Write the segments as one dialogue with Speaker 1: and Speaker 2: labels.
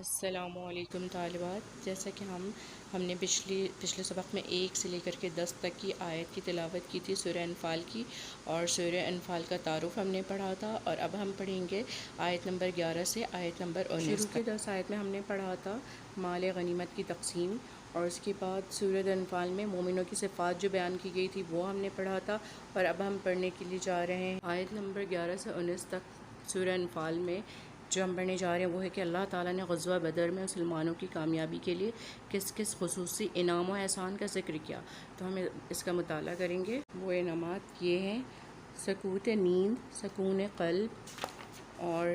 Speaker 1: السلام علیکم طالبات، جیسا کہ ہم نے پچھلے سبق میں 1 سے لے کر کے 10 تک کی آیت کی تلاوت کی تھی سورہ انفال کی، اور سورہ انفال کا تعارف ہم نے پڑھا تھا، اور اب ہم پڑھیں گے آیت نمبر 11 سے آیت نمبر 19 شروع کے 10 آیت میں ہم نے پڑھا تھا مال غنیمت کی تقسیم، اور اس کے بعد سورہ انفال میں مومنوں کی صفات جو بیان کی گئی تھی وہ ہم نے پڑھا تھا، اور اب ہم پڑھنے کے لیے جا رہے ہیں آیت نمبر 11 سے 19 تک سورہ انفال میں۔ جو ہم پڑھنے جا رہے ہیں وہ ہے کہ اللہ تعالیٰ نے غزوہ بدر میں مسلمانوں کی کامیابی کے لیے کس کس خصوصی انعام و احسان کا ذکر کیا، تو ہم اس کا مطالعہ کریں گے۔ وہ انعامات یہ ہیں: سکوت نیند، سکون قلب، اور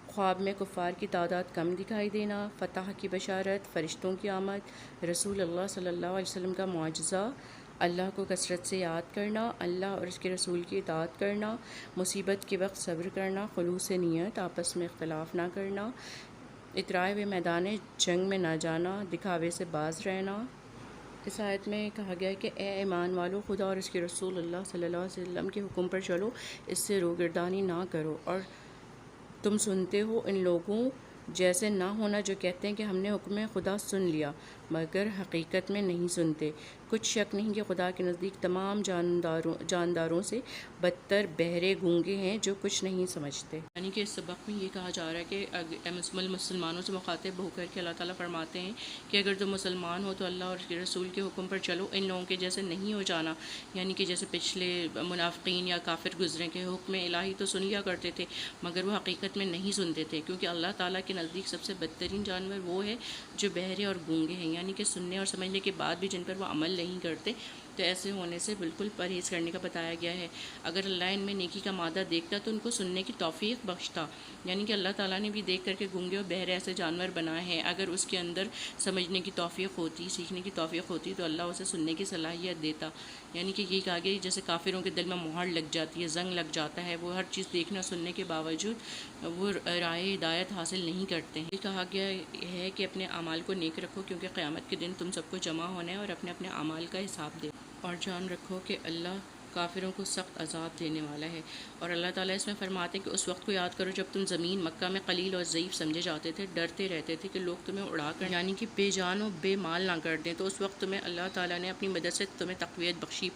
Speaker 1: خواب میں کفار کی تعداد کم دکھائی دینا، فتح کی بشارت، فرشتوں کی آمد، رسول اللہ صلی اللہ علیہ وسلم کا معجزہ، اللہ کو کثرت سے یاد کرنا، اللہ اور اس کے رسول کی اطاعت کرنا، مصیبت کے وقت صبر کرنا، خلوص نیت، آپس میں اختلاف نہ کرنا، اترائے ہوئے میدان جنگ میں نہ جانا، دکھاوے سے باز رہنا۔ اس آیت میں کہا گیا ہے کہ اے ایمان والو، خدا اور اس کے رسول اللہ صلی اللہ علیہ وسلم کے حکم پر چلو، اس سے روگردانی نہ کرو، اور تم سنتے ہو ان لوگوں جیسے نہ ہونا جو کہتے ہیں کہ ہم نے حکم خدا سن لیا مگر حقیقت میں نہیں سنتے۔ کچھ شک نہیں کہ خدا کے نزدیک تمام جانداروں سے بدتر بہرے گونگے ہیں جو کچھ نہیں سمجھتے۔ یعنی کہ اس سبق میں یہ کہا جا رہا ہے کہ مسلمانوں سے مخاطب ہو کر کے اللہ تعالیٰ فرماتے ہیں کہ اگر تم مسلمان ہو تو اللہ اور اس کے رسول کے حکم پر چلو، ان لوگوں کے جیسے نہیں ہو جانا، یعنی کہ جیسے پچھلے منافقین یا کافر گزرے کے حکم الہی تو سن لیا کرتے تھے مگر وہ حقیقت میں نہیں سنتے تھے، کیونکہ اللہ تعالیٰ کے نزدیک سب سے بدترین جانور وہ ہے جو بہرے اور گونگے ہیں، یعنی کہ سننے اور سمجھنے کے بعد بھی جن پر وہ عمل نہیں کرتے، تو ایسے ہونے سے بالکل پرہیز کرنے کا بتایا گیا ہے۔ اگر اللہ ان میں نیکی کا مادہ دیکھتا تو ان کو سننے کی توفیق بخشتا، یعنی کہ اللہ تعالیٰ نے بھی دیکھ کر کے گونگے اور بہرے ایسے جانور بنائے ہیں، اگر اس کے اندر سمجھنے کی توفیق ہوتی، سیکھنے کی توفیق ہوتی تو اللہ اسے سننے کی صلاحیت دیتا۔ یعنی کہ یہ کہا گیا جیسے کافروں کے دل میں مہر لگ جاتی ہے، زنگ لگ جاتا ہے، وہ ہر چیز دیکھنے اور سننے کے باوجود وہ راہ ہدایت حاصل نہیں کرتے ہیں۔ یہ کہا گیا ہے کہ اپنے اعمال کو نیک رکھو، کیونکہ قیامت کے دن تم سب کو جمع ہونا ہے اور اپنے اپنے اعمال کا حساب دے، اور جان رکھو کہ اللہ کافروں کو سخت عذاب دینے والا ہے۔ اور اللہ تعالیٰ اس میں فرماتے ہیں کہ اس وقت کو یاد کرو جب تم زمین مکہ میں قلیل اور ضعیف سمجھے جاتے تھے، ڈرتے رہتے تھے کہ لوگ تمہیں اڑا کر یعنی کہ بے جان و بے مال نہ کر دیں، تو اس وقت تمہیں اللہ تعالیٰ نے اپنی مدد سے تمہیں تقویت بخشی،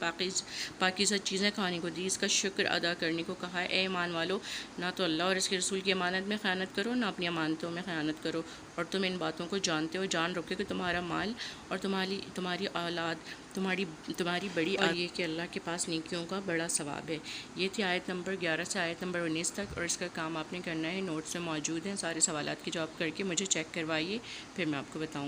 Speaker 1: پاکیزہ چیزیں کھانے کو دی، اس کا شکر ادا کرنے کو کہا ہے۔ اے ایمان والو، نہ تو اللہ اور اس کے رسول کی امانت میں خیانت کرو، نہ اپنی امانتوں میں خیانت کرو، اور تم ان باتوں کو جانتے ہو، جان رکھو کہ تمہارا مال اور تمہاری اولاد تمہاری بڑی اور یہ کہ اللہ کے پاس نیکیوں کا بڑا ثواب ہے۔ یہ تھی آیت نمبر 11 سے آیت نمبر 19 تک، اور اس کا کام آپ نے کرنا ہے، نوٹس میں موجود ہیں، سارے سوالات کے جواب کر کے مجھے چیک کروائیے، پھر میں آپ کو بتاؤں۔